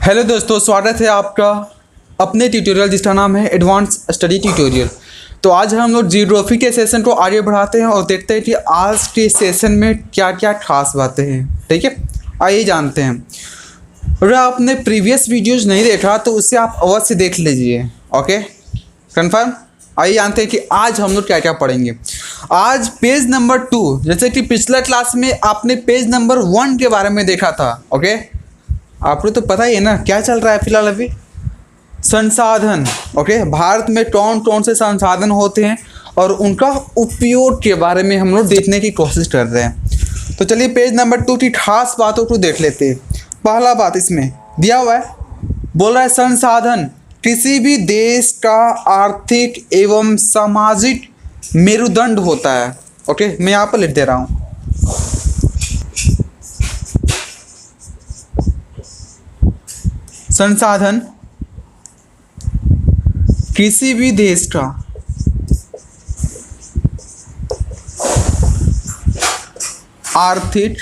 Hello दोस्तों, स्वागत है आपका अपने ट्यूटोरियल जिसका नाम है एडवांस स्टडी ट्यूटोरियल। तो आज हम लोग जियोग्राफी के सेशन को आगे बढ़ाते हैं और देखते हैं कि आज के सेशन में क्या क्या खास बातें हैं। ठीक है, आइए जानते हैं। अगर आपने प्रीवियस वीडियोज़ नहीं देखा तो उससे आप अवश्य देख लीजिए। Okay, confirm. आइए जानते हैं कि आज हम लोग क्या क्या पढ़ेंगे। आज पेज नंबर 2, जैसे कि पिछला क्लास में आपने पेज नंबर 1 के बारे में देखा था। ओके, आपको तो पता ही है ना क्या चल रहा है फिलहाल अभी। संसाधन। ओके, भारत में कौन कौन से संसाधन होते हैं और उनका उपयोग के बारे में हम लोग देखने की कोशिश कर रहे हैं। तो चलिए पेज नंबर 2 की खास बातों को देख लेते हैं। पहला बात इसमें दिया हुआ है, बोल रहा है संसाधन किसी भी देश का आर्थिक एवं सामाजिक मेरुदंड होता है। ओके, मैं यहाँ पर लिख दे रहा हूँ। संसाधन किसी भी देश का आर्थिक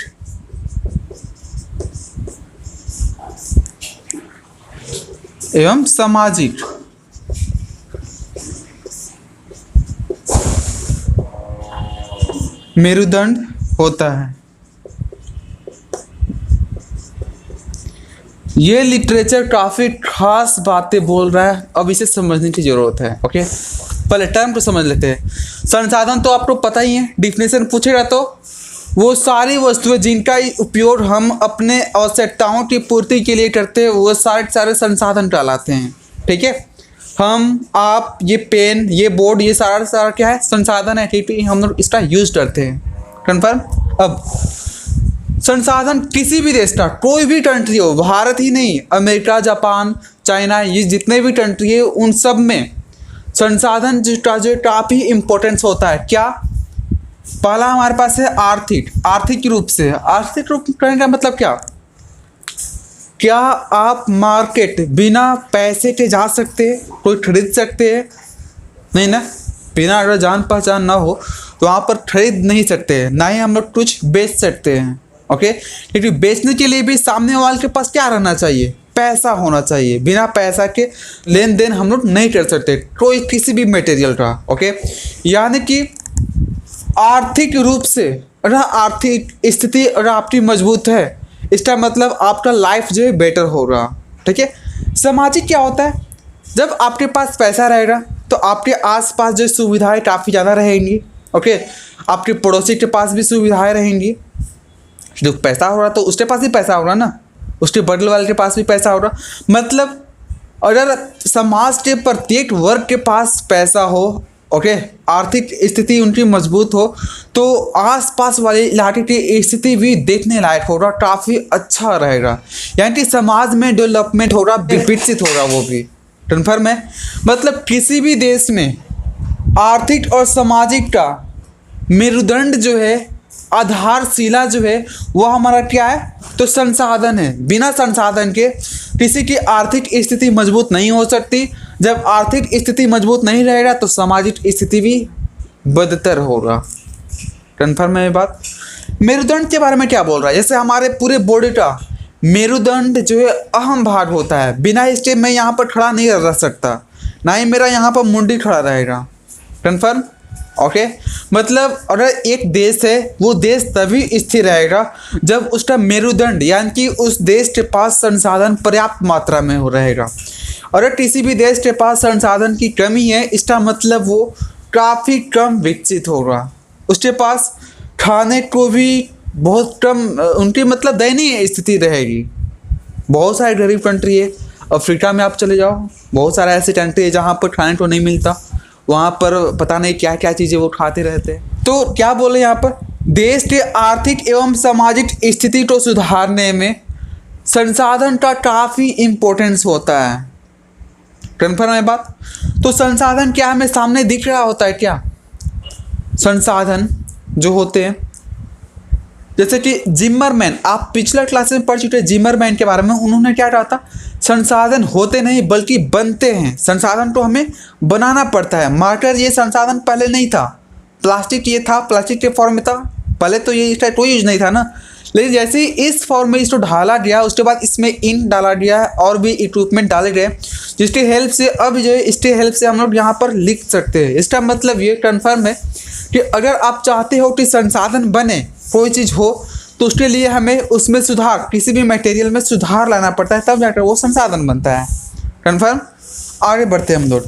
एवं सामाजिक मेरुदंड होता है। ये लिटरेचर काफ़ी खास बातें बोल रहा है, अब इसे समझने की ज़रूरत है। ओके, पहले टर्म को समझ लेते हैं। संसाधन तो आपको पता ही है, डिफिनेशन पूछेगा तो वो सारी वस्तुएं जिनका उपयोग हम अपने आवश्यकताओं की पूर्ति के लिए करते हैं वो सारे संसाधन कहलाते हैं। ठीक है, हम आप ये पेन, ये बोर्ड, ये सारा क्या है, संसाधन है। ठीक है, हम लोग इसका यूज करते हैं। कन्फर्म। अब संसाधन किसी भी देश का, कोई भी कंट्री हो, भारत ही नहीं, अमेरिका, जापान, चाइना, ये जितने भी कंट्री है उन सब में संसाधन जो काफ़ी इम्पोर्टेंस होता है। क्या? पहला हमारे पास है आर्थिक रूप से। आर्थिक रूप कहने का मतलब क्या आप मार्केट बिना पैसे के जा सकते हैं, कोई खरीद सकते हैं? नहीं ना, बिना अगर जान पहचान ना हो तो वहाँ पर खरीद नहीं सकते हैं, ना ही हम लोग कुछ बेच सकते हैं। ओके, क्योंकि बेचने के लिए भी सामने वाले के पास क्या रहना चाहिए, पैसा होना चाहिए। बिना पैसा के लेन देन हम लोग नहीं कर सकते कोई किसी भी मटेरियल का। ओके, यानी कि आर्थिक रूप से अगर आर्थिक स्थिति अगर आपकी मजबूत है, इसका मतलब आपका लाइफ जो है बेटर होगा। ठीक है। सामाजिक क्या होता है, जब आपके पास पैसा रहेगा तो आपके आसपास जो सुविधाएं काफ़ी ज़्यादा रहेंगी। ओके, आपके पड़ोसी के पास भी सुविधाएं रहेंगी। जो पैसा हो रहा तो उसके पास भी पैसा होगा ना, उसके बगल वाले के पास भी पैसा होगा। मतलब अगर समाज के प्रत्येक वर्ग के पास पैसा हो, ओके, आर्थिक स्थिति उनकी मजबूत हो, तो आसपास वाले इलाके की स्थिति भी देखने लायक होगा, काफ़ी अच्छा रहेगा। यानी कि समाज में डेवलपमेंट होगा, विकसित होगा वो भी। कन्फर्म है। मतलब किसी भी देश में आर्थिक और सामाजिक का मेरुदंड जो है, आधारशिला जो है, वो हमारा क्या है, तो संसाधन है। बिना संसाधन के किसी की आर्थिक स्थिति मजबूत नहीं हो सकती। जब आर्थिक स्थिति मजबूत नहीं रहेगा तो सामाजिक स्थिति भी बदतर होगा। कन्फर्म है ये बात। मेरुदंड के बारे में क्या बोल रहा है, जैसे हमारे पूरे बॉडी का मेरुदंड जो है अहम भाग होता है। बिना इसके मैं यहाँ पर खड़ा नहीं रह सकता, ना ही मेरा यहाँ पर मुंडी खड़ा रहेगा। कन्फर्म। ओके, मतलब अगर एक देश है, वो देश तभी स्थिर रहेगा जब उसका मेरुदंड यानी कि उस देश के पास संसाधन पर्याप्त मात्रा में हो रहेगा। अगर किसी भी देश के पास संसाधन की कमी है, इसका मतलब वो काफ़ी कम विकसित होगा। उसके पास खाने को भी बहुत कम, उनकी मतलब दयनीय स्थिति रहेगी। बहुत सारे गरीब कंट्री है, अफ्रीका में आप चले जाओ, बहुत सारे ऐसे कंट्री है जहाँ पर खाने को नहीं मिलता, वहाँ पर पता नहीं क्या क्या चीज़ें वो खाते रहते हैं। तो क्या बोले यहाँ पर, देश के आर्थिक एवं सामाजिक स्थिति को सुधारने में संसाधन का काफ़ी इम्पोर्टेंस होता है। कन्फर्म है बात। तो संसाधन क्या हमें सामने दिख रहा होता है क्या? संसाधन जो होते हैं, जैसे कि जिमरमैन, आप पिछला क्लास में पढ़ चुके हैं जिमरमैन के बारे में। उन्होंने क्या कहा था, संसाधन होते नहीं बल्कि बनते हैं। संसाधन को हमें बनाना पड़ता है। मार्कर ये संसाधन पहले नहीं था, प्लास्टिक ये था, प्लास्टिक के फॉर्म में था पहले, तो ये इसका कोई यूज नहीं था ना। लेकिन जैसे ही इस फॉर्म में इसको ढाला गया उसके बाद इसमें इन डाला गया और भी इक्विपमेंट डाले गए, जिसकी हेल्प से अब जो है इसके हेल्प से हम लोग यहाँ पर लिख सकते हैं। इसका मतलब ये कन्फर्म है कि अगर आप चाहते हो कि संसाधन बने, कोई चीज़ हो, तो उसके लिए हमें उसमें सुधार, किसी भी मटेरियल में सुधार लाना पड़ता है, तब जाकर वो संसाधन बनता है। कन्फर्म। आगे बढ़ते हैं हम लोग।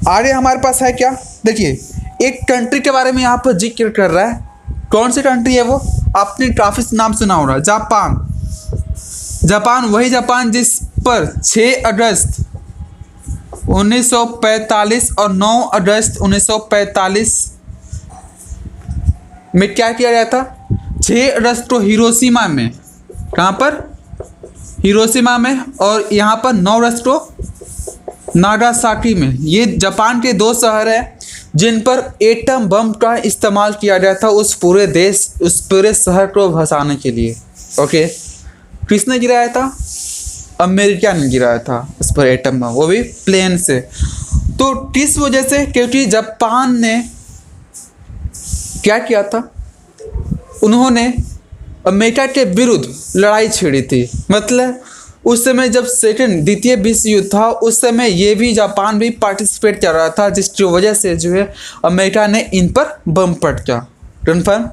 आगे हमारे पास है क्या, देखिए एक कंट्री के बारे में यहाँ पर जिक्र कर रहा है। कौन सी कंट्री है वो, आपने काफी नाम सुना होगा, जापान। जापान, वही जापान जिस पर 6 अगस्त 1945 और 9 अगस्त 1945 में क्या किया गया था। 6 अगस्त को हिरोशिमा में, कहाँ पर, हिरोशिमा में, और यहाँ पर 9 अगस्त को नागासाकी में। ये जापान के 2 शहर हैं जिन पर एटम बम का इस्तेमाल किया गया था उस पूरे देश, उस पूरे शहर को भसाने के लिए। ओके, किसने गिराया था, अमेरिका ने गिराया था उस पर एटम बम, वो भी प्लेन से। तो किस वजह से, क्योंकि जापान ने क्या किया था, उन्होंने अमेरिका के विरुद्ध लड़ाई छेड़ी थी। मतलब उस समय जब द्वितीय विश्व युद्ध था, उस समय ये भी जापान भी पार्टिसिपेट कर रहा था, जिसकी वजह से जो है अमेरिका ने इन पर बम पटका। कन्फर्म।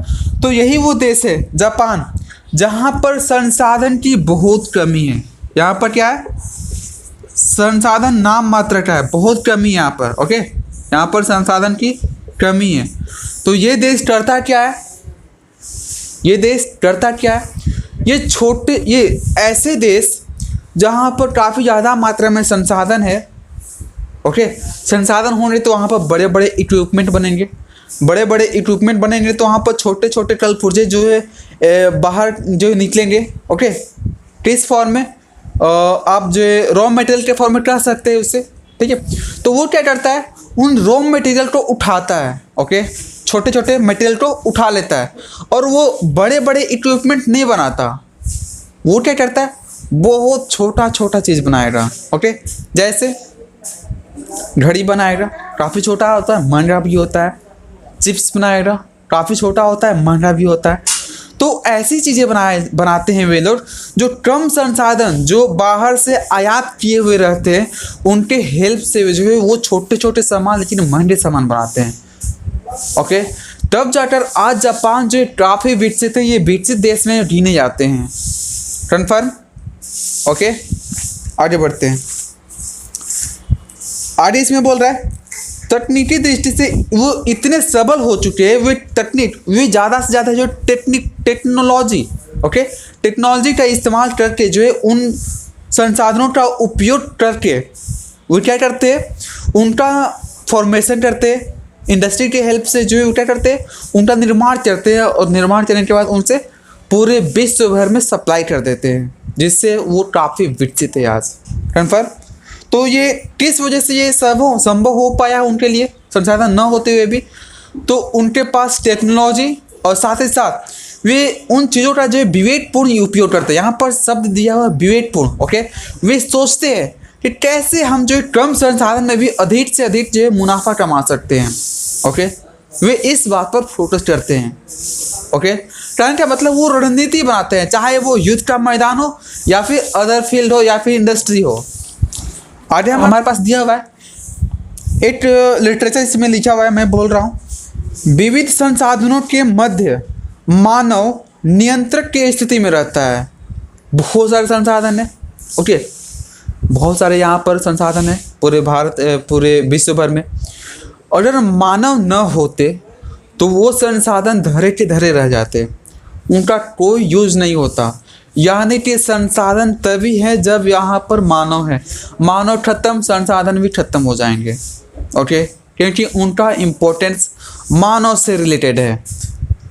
तो यही वो देश है जापान जहाँ पर संसाधन की बहुत कमी है। यहाँ पर क्या है, संसाधन नाम मात्र का है, बहुत कमी है यहाँ पर। ओके, यहाँ पर संसाधन की कमी है। तो ये देश करता क्या है, ये देश करता क्या है, ये छोटे, ये ऐसे देश जहाँ पर काफ़ी ज़्यादा मात्रा में संसाधन है। ओके, संसाधन होंगे तो वहाँ पर बड़े बड़े इक्विपमेंट बनेंगे, बड़े बड़े इक्विपमेंट बनेंगे तो वहाँ पर छोटे छोटे कल पुर्जे जो है बाहर जो निकलेंगे। ओके, किस फॉर्म में, आप जो है रॉ मटेरियल के फॉर्म में कर सकते हैं उससे। ठीक है, तो वो क्या करता है, उन रॉ मटेरियल को उठाता है। ओके, छोटे छोटे मटेरियल को उठा लेता है और वो बड़े बड़े इक्विपमेंट नहीं बनाता। वो क्या करता है, बहुत छोटा छोटा चीज़ बनाएगा। ओके, जैसे घड़ी बनाएगा, काफ़ी छोटा होता है, महंगा भी होता है। चिप्स बनाएगा, काफ़ी छोटा होता है, महंगा भी होता है। तो ऐसी चीज़ें बनाते हैं वे लोग जो कम संसाधन, जो बाहर से आयात किए हुए रहते हैं, उनके हेल्प से जो है वो छोटे छोटे सामान लेकिन महंगे सामान बनाते हैं। ओके, तब जाकर आज जापान जो काफ़ी विकसित है, ये विकसित देश में गिने जाते हैं। कन्फर्म। ओके, आगे बढ़ते हैं। आगे इसमें बोल रहा है तकनीकी दृष्टि से वो इतने सबल हो चुके हैं, वे तकनीक, वे ज़्यादा से ज़्यादा जो टेक्नोलॉजी, ओके, टेक्नोलॉजी का इस्तेमाल करके जो है उन संसाधनों का उपयोग करके वो क्या करते हैं, उनका फॉर्मेशन करते हैं, इंडस्ट्री के हेल्प से जो है वो क्या करते हैं, उनका निर्माण करते हैं और निर्माण करने के बाद उनसे पूरे विश्व भर में सप्लाई कर देते हैं, जिससे वो काफ़ी विकसित है आज। कन्फर्म। तो ये किस वजह से ये सब संभव हो पाया उनके लिए, संसाधन न होते हुए भी, तो उनके पास टेक्नोलॉजी और साथ ही साथ वे उन चीज़ों का जो विवेकपूर्ण उपयोग करते हैं। यहाँ पर शब्द दिया हुआ विवेकपूर्ण। ओके, वे सोचते हैं कि कैसे हम जो कम संसाधन में भी अधिक से अधिक जो है मुनाफा कमा सकते हैं। ओके, वे इस बात पर फोकस करते हैं। ओके, कहने का मतलब वो रणनीति बनाते हैं, चाहे वो युद्ध का मैदान हो या फिर अदर फील्ड हो या फिर इंडस्ट्री हो। आगे हमारे पास दिया हुआ है एक लिटरेचर, इसमें लिखा हुआ है, मैं बोल रहा हूँ, विविध संसाधनों के मध्य मानव नियंत्रक की स्थिति में रहता है। बहुत सारे संसाधन है। ओके, बहुत सारे यहाँ पर संसाधन है पूरे भारत, पूरे विश्व भर में। अगर मानव न होते तो वो संसाधन धरे के धरे रह जाते, उनका कोई यूज नहीं होता। यानी कि संसाधन तभी है जब यहाँ पर मानव है, मानव खत्म, संसाधन भी खत्म हो जाएंगे। ओके, क्योंकि उनका इम्पोर्टेंस मानव से रिलेटेड है।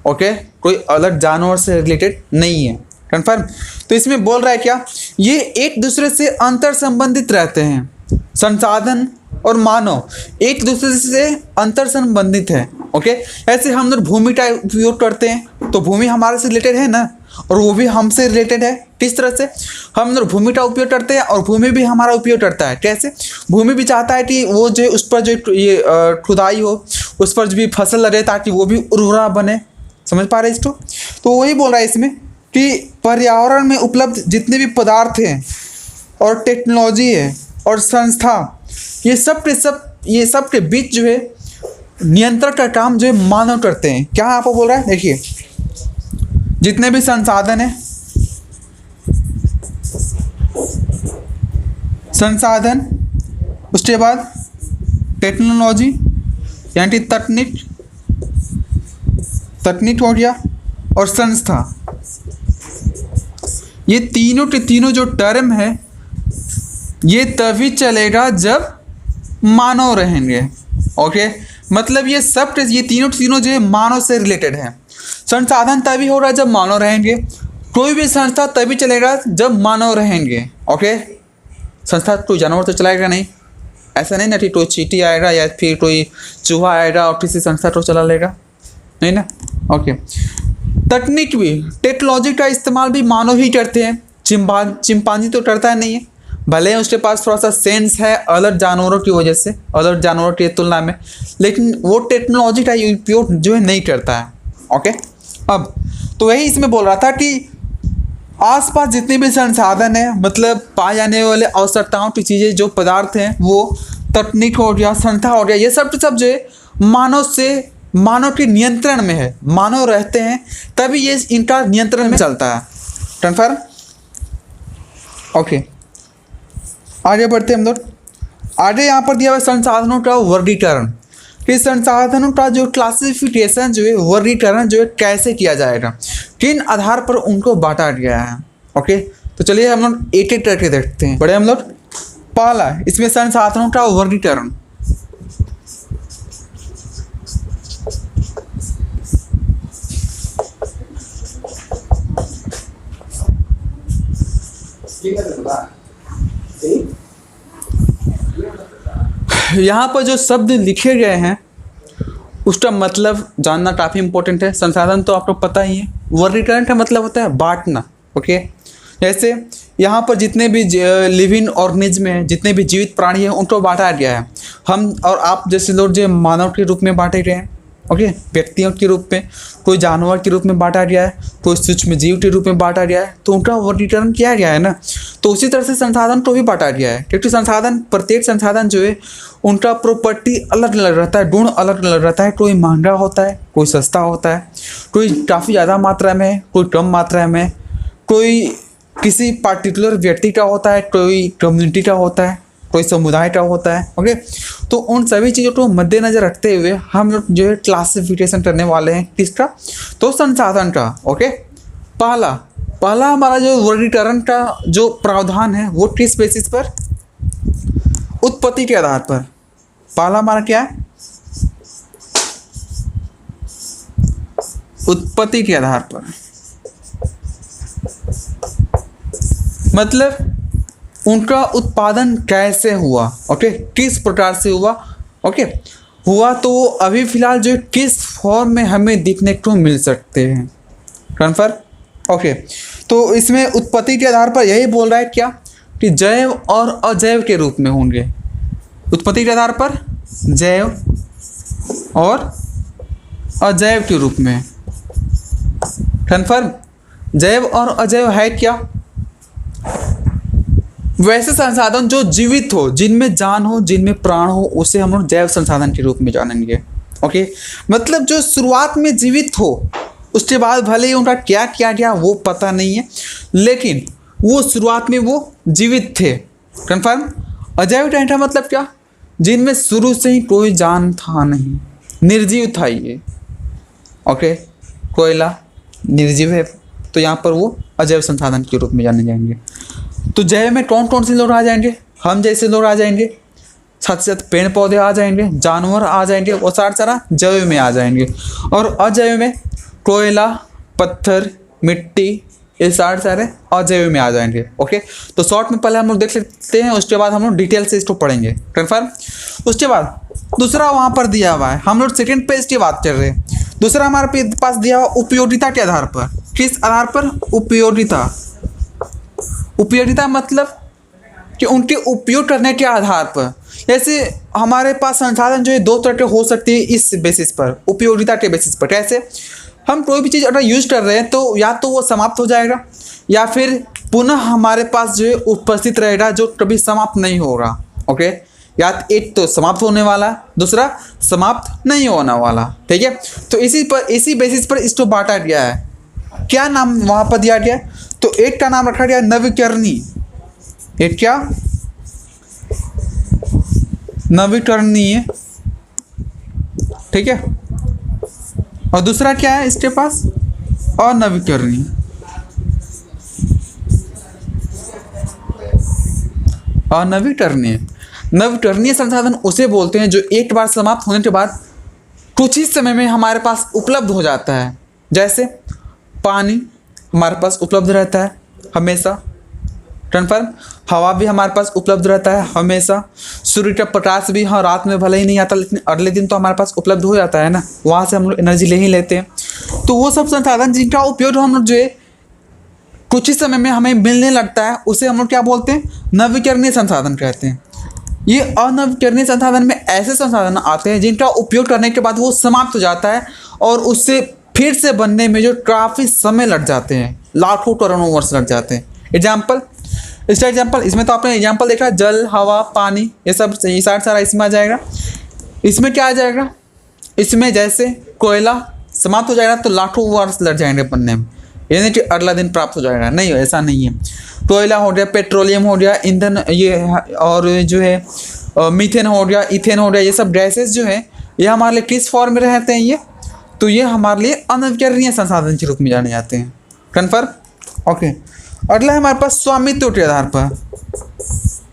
ओके, कोई अलग जानवर से रिलेटेड नहीं है। कन्फर्म। तो इसमें बोल रहा है क्या, ये एक दूसरे से अंतर संबंधित रहते हैं। संसाधन और मानव एक दूसरे से अंतर संबंधित है। ओके, ऐसे हम लोग भूमि का उपयोग करते हैं तो भूमि हमारे से रिलेटेड है ना, और वो भी हमसे रिलेटेड है। किस तरह से, हम लोग भूमि का उपयोग करते हैं और भूमि भी हमारा उपयोग करता है। कैसे, भूमि भी चाहता है कि वो जो उस पर जो ये खुदाई हो, उस पर जो भी फसल लगे ताकि वो भी उर्वरा बने। समझ पा रहे इसको। तो वही बोल रहा है इसमें कि पर्यावरण में उपलब्ध जितने भी पदार्थ हैं और टेक्नोलॉजी है और संस्था, ये सब के बीच जो है नियंत्रण का काम जो है मानव करते हैं। क्या आपको बोल रहा है, देखिए जितने भी संसाधन है, संसाधन, उसके बाद टेक्नोलॉजी यानी तकनीक हो गया, और संस्था, ये तीनों के तीनों जो टर्म है ये तभी चलेगा जब मानव रहेंगे। ओके, मतलब ये तीनों जो है मानव से रिलेटेड है। संसाधन तभी हो रहा है जब मानव रहेंगे, कोई भी संस्था तभी चलेगा जब मानव रहेंगे। ओके, संस्था कोई जानवर तो चलाएगा नहीं, ऐसा नहीं ना कि कोई चींटी आएगा या फिर कोई चूहा आएगा और किसी संस्था को चला लेगा, नहीं ना। ओके, तकनीक भी, टेक्नोलॉजी का इस्तेमाल भी मानव ही करते हैं। चिंपांजी तो करता नहीं है, भले उसके पास थोड़ा सा सेंस है अलग जानवरों की वजह से, अलग जानवरों की तुलना में, लेकिन वो टेक्नोलॉजी का उपयोग जो है नहीं करता है। ओके, अब तो वही इसमें बोल रहा था कि आसपास जितने भी संसाधन है, मतलब पाए जाने वाले आवश्यकताओं की चीज़ें, जो पदार्थ हैं, वो तकनीक हो गया, संस्था हो गया, ये सब जो है मानव के नियंत्रण में है। मानव रहते हैं तभी ये इनका नियंत्रण में चलता है। कन्फर्म? ओके, आगे बढ़ते हैं हम लोग। आगे यहाँ पर दिया हुआ संसाधनों का वर्गीकरण, कि संसाधनों का जो क्लासिफिकेशन जो है, वर्गीकरण जो है कैसे किया जाएगा, किन आधार पर उनको बांटा गया है। ओके, तो चलिए हम लोग एक एक करके देखते हैं। बड़े हम लोग पहला इसमें संसाधनों का वर्गीकरण। यहाँ पर जो शब्द लिखे गए हैं उसका मतलब जानना काफ़ी इंपॉर्टेंट है। संसाधन तो आपको पता ही है, वर्गीकरण का मतलब होता है बांटना। ओके, जैसे यहाँ पर जितने भी लिविंग ऑर्गेनिज्म हैं, जितने भी जीवित प्राणी हैं, उनको बांटा गया है। हम और आप जैसे लोग जो मानव के रूप में बांटे गए हैं, ओके, व्यक्तियों के रूप में, कोई जानवर के रूप में बांटा गया है, कोई सूक्ष्म जीव के रूप में बांटा गया है, तो उनका वर्गीकरण किया गया है ना। तो उसी तरह से संसाधन को भी बांटा गया है, क्योंकि प्रत्येक संसाधन जो है उनका प्रॉपर्टी अलग अलग रहता है, गुण अलग अलग रहता है। कोई महंगा होता है, कोई सस्ता होता है, कोई काफ़ी ज़्यादा मात्रा में है, कोई कम मात्रा में, कोई किसी पार्टिकुलर व्यक्ति का होता है, कोई कम्युनिटी का होता है, कोई समुदाय का होता है। ओके, तो उन सभी चीज़ों को मद्देनज़र रखते हुए हम लोग जो है क्लासिफिकेशन करने वाले हैं। किसका? तो संसाधन का। ओके, पहला हमारा जो वर्गीकरण का जो प्रावधान है वो किस बेसिस पर? उत्पत्ति के आधार पर। पहला हमारा क्या है? उत्पत्ति के आधार पर, मतलब उनका उत्पादन कैसे हुआ। ओके, किस प्रकार से हुआ। ओके, हुआ तो वो अभी फिलहाल जो किस फॉर्म में हमें दिखने को मिल सकते हैं। कन्फर्म? ओके, तो इसमें उत्पत्ति के आधार पर यही बोल रहा है क्या, कि जैव और अजैव के रूप में होंगे। उत्पत्ति के आधार पर जैव और अजैव के रूप में। कन्फर्म? जैव और अजैव है क्या? वैसे संसाधन जो जीवित हो, जिनमें जान हो, जिनमें प्राण हो, उसे हम लोग जैव संसाधन के रूप में जानेंगे। ओके, मतलब जो शुरुआत में जीवित हो, उसके बाद भले ही उनका क्या किया गया वो पता नहीं है, लेकिन वो शुरुआत में वो जीवित थे। कन्फर्म? अजैव का मतलब क्या? जिनमें शुरू से ही कोई जान था नहीं, निर्जीव था ये। ओके, कोयला निर्जीव है, तो यहाँ पर वो अजैव संसाधन के रूप में जाने जाएंगे। तो जैव में कौन कौन से लोग आ जाएंगे? हम जैसे लोग आ जाएंगे, साथ साथ पेड़ पौधे आ जाएंगे, जानवर आ जाएंगे, और सारा जैव में आ जाएंगे। और अजैव में कोयला, पत्थर, मिट्टी, ये सारे अजैव में आ जाएंगे। ओके, तो शॉर्ट में पहले हम लोग देख लेते हैं, उसके बाद हम लोग डिटेल से इसको पढ़ेंगे। कन्फर्म? उसके बाद दूसरा वहाँ पर दिया हुआ है, हम लोग सेकेंड पेज की बात कर रहे हैं। दूसरा हमारे पास दिया हुआ उपयोगिता के आधार पर। किस आधार पर? उपयोगिता। उपयोगिता मतलब कि उनके उपयोग करने के आधार पर। जैसे हमारे पास संसाधन जो है दो तरह के हो सकते हैं इस बेसिस पर, उपयोगिता के बेसिस पर। कैसे? हम कोई भी चीज़ अगर यूज कर रहे हैं तो या तो वो समाप्त हो जाएगा या फिर पुनः हमारे पास जो है उपस्थित रहेगा, जो कभी समाप्त नहीं हो रहा। ओके, या एक तो समाप्त होने वाला, दूसरा समाप्त नहीं होने वाला। ठीक है, तो इसी बेसिस पर इसको बांटा गया है। क्या नाम वहाँ पर दिया गया है? तो एक का नाम रखा गया नवीकरणीय। एक क्या? नवीकरणीय। ठीक है, और दूसरा क्या है इसके पास? अनवीकरणीय। अनवीकरणीय। नवीकरणीय संसाधन उसे बोलते हैं जो एक बार समाप्त होने के बाद कुछ ही समय में हमारे पास उपलब्ध हो जाता है। जैसे पानी हमारे पास उपलब्ध रहता है हमेशा, कन्फर्म। हवा भी हमारे पास उपलब्ध रहता है हमेशा। सूर्य का प्रकाश भी, हाँ, रात में भले ही नहीं आता लेकिन अगले दिन तो हमारे पास उपलब्ध हो जाता है ना, वहाँ से हम लोग एनर्जी ले ही लेते हैं। तो वो सब संसाधन जिनका उपयोग हम लोग जो है कुछ ही समय में हमें मिलने लगता है, उसे हम लोग क्या बोलते हैं? नवीकरणीय संसाधन कहते हैं। ये अनवीकरणीय संसाधन में ऐसे संसाधन आते हैं जिनका उपयोग करने के बाद वो समाप्त हो जाता है और उससे फिर से बनने में जो काफ़ी समय लग जाते हैं, लाखों करोड़ों वर्ष लग जाते हैं। एग्जाम्पल, इसका एग्जाम्पल, इसमें तो आपने एग्जाम्पल देखा, जल, हवा, पानी, ये सब ये सारा इसमें आ जाएगा। इसमें क्या आ जाएगा? इसमें जैसे कोयला समाप्त हो जाएगा तो लाखों वर्ष लग जाएंगे बनने में, ये नहीं कि अगला दिन प्राप्त हो जाएगा, नहीं, ऐसा नहीं है। कोयला हो गया, पेट्रोलियम हो गया, ईंधन, ये और जो है मीथेन हो गया, इथेन हो गया, ये सब गैसेस जो है ये हमारे लिए किस फॉर्म में रहते हैं? ये तो ये हमारे लिए अनवीकरणीय संसाधन के रूप में जाने जाते हैं। कन्फर्म? ओके, अगला है हमारे पास स्वामित्व के आधार पर।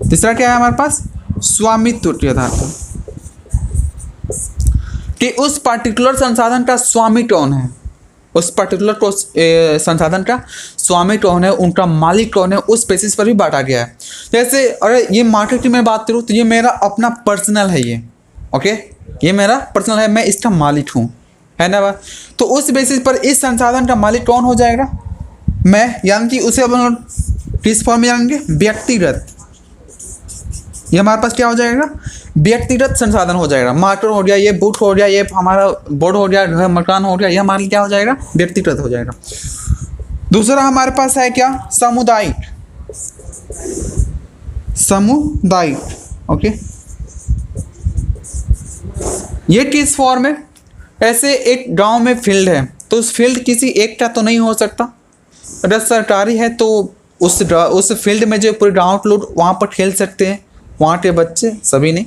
तीसरा क्या है हमारे पास? स्वामित्व के आधार पर, कि उस पर्टिकुलर संसाधन का स्वामी कौन है, उस पर्टिकुलर संसाधन का स्वामी कौन है, उनका मालिक कौन है, उस बेसिस पर भी बांटा गया है। जैसे अगर ये मार्केट की मैं बात करूँ तो ये मेरा अपना पर्सनल है, ये ओके, ये मेरा पर्सनल है, मैं इसका मालिक हूँ, है ना बात। तो उस बेसिस पर इस संसाधन का मालिक कौन हो जाएगा? मैं, यानी कि उसे अपन किस फॉर्म में जानेंगे? व्यक्तिगत। ये हमारे पास क्या हो जाएगा? व्यक्तिगत संसाधन हो जाएगा। मार्केट हो गया, ये बूट हो गया, ये हमारा बोर्ड हो गया, घर मकान हो गया, ये हमारे लिए क्या हो जाएगा? व्यक्तिगत हो जाएगा। दूसरा हमारे पास है क्या? सामुदायिक। सामुदायिक, ओके, ये किस फॉर्म है? ऐसे एक गांव में फील्ड है तो उस फील्ड किसी एक का तो नहीं हो सकता, अगर सरकारी है तो उस फील्ड में जो पूरे गाँव के लोग वहाँ पर खेल सकते हैं, वहाँ के बच्चे, सभी नहीं,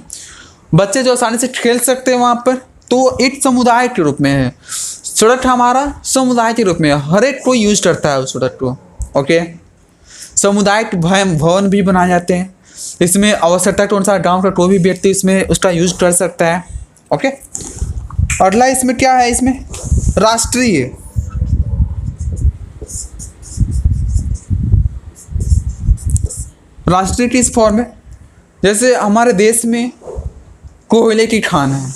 बच्चे जो आसानी से खेल सकते हैं वहाँ पर, तो एक समुदाय के रूप में है। सड़क हमारा समुदाय के रूप में है, हर एक कोई यूज करता है उस सड़क को। ओके, सामुदायिक भवन भी बनाए जाते हैं, इसमें आवश्यकता के अनुसार गाँव का कोई भी व्यक्ति इसमें उसका यूज कर सकता है। ओके, अगला इसमें क्या है? इसमें राष्ट्रीय। राष्ट्रीय किस फॉर्म है? जैसे हमारे देश में कोयले की खान है,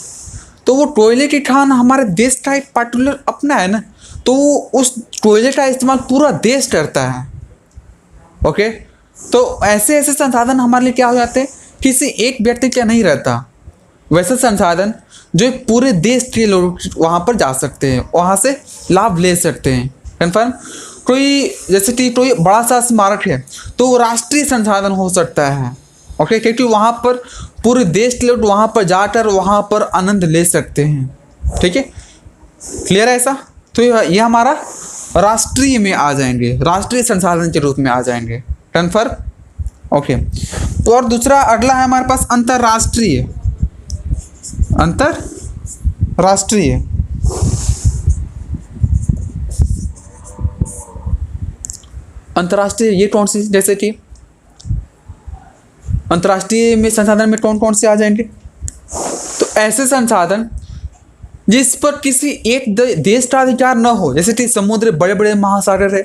तो वो कोयले की खान हमारे देश का एक पर्टिकुलर अपना है ना, तो उस कोयले का इस्तेमाल पूरा देश करता है। ओके, तो ऐसे ऐसे संसाधन हमारे लिए क्या हो जाते हैं? किसी एक व्यक्ति का नहीं रहता, वैसे संसाधन जो पूरे देश के लोग वहाँ पर जा सकते हैं, वहाँ से लाभ ले सकते हैं। कन्फर्म? कोई जैसे कि कोई बड़ा सा स्मारक है तो वो राष्ट्रीय संसाधन हो सकता है। ओके, क्योंकि वहाँ पर पूरे देश के लोग वहाँ पर जाकर वहाँ पर आनंद ले सकते हैं। ठीक है, क्लियर है ऐसा? तो ये हमारा राष्ट्रीय में आ जाएंगे, राष्ट्रीय संसाधन के रूप में आ जाएंगे। कन्फर्म? ओके, तो और दूसरा अगला है हमारे पास अंतर्राष्ट्रीय। अंतर्राष्ट्रीय, अंतर्राष्ट्रीय ये कौन सी? जैसे कि अंतर्राष्ट्रीय में संसाधन में कौन कौन से आ जाएंगे? तो ऐसे संसाधन जिस पर किसी एक देश का अधिकार न हो, जैसे कि समुद्र, बड़े बड़े महासागर है,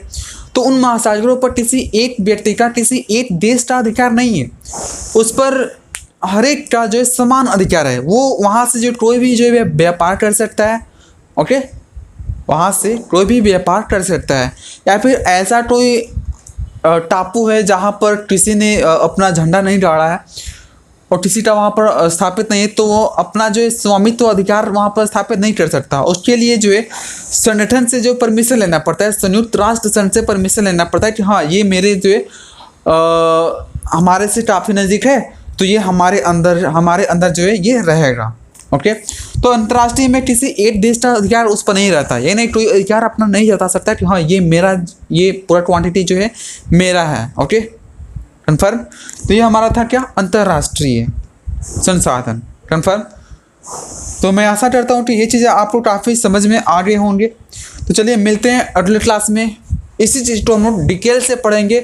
तो उन महासागरों पर किसी एक व्यक्ति का, किसी एक देश का अधिकार नहीं है, उस पर हर एक का जो है समान अधिकार है। वो वहाँ से जो कोई भी जो है व्यापार कर सकता है। ओके, वहाँ से कोई भी व्यापार कर सकता है, या फिर ऐसा कोई टापू है जहाँ पर किसी ने अपना झंडा नहीं गाड़ा है, और टीसीटा वहाँ पर स्थापित नहीं है तो वो अपना जो है स्वामित्व अधिकार वहाँ पर स्थापित नहीं कर सकता। उसके लिए जो है संगठन से जो परमिशन लेना पड़ता है, संयुक्त राष्ट्र संघ से परमिशन लेना पड़ता है कि हाँ ये मेरे जो है हमारे से काफ़ी नज़दीक है तो ये हमारे अंदर जो है ये रहेगा। ओके, तो अंतर्राष्ट्रीय में किसी एक देश का अधिकार उस पर नहीं रहता, ये नहीं कोई अधिकार अपना नहीं जता सकता कि हाँ ये मेरा, ये पूरा क्वांटिटी जो है मेरा है। Okay, confirm. तो ये हमारा था क्या, अंतर्राष्ट्रीय संसाधन। कन्फर्म। तो मैं आशा करता हूँ कि ये चीज़ें आपको काफ़ी समझ में आ गए होंगे। तो चलिए मिलते हैं अगले क्लास में। इसी चीज़ को हम लोग डिटेल से पढ़ेंगे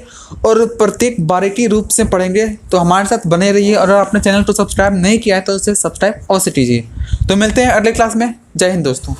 और प्रत्येक बारीकी रूप से पढ़ेंगे। तो हमारे साथ बने रहिए और अगर आपने चैनल को सब्सक्राइब नहीं किया है तो उसे सब्सक्राइब अवश्य कीजिए। तो मिलते हैं अगले क्लास में। जय हिंद दोस्तों।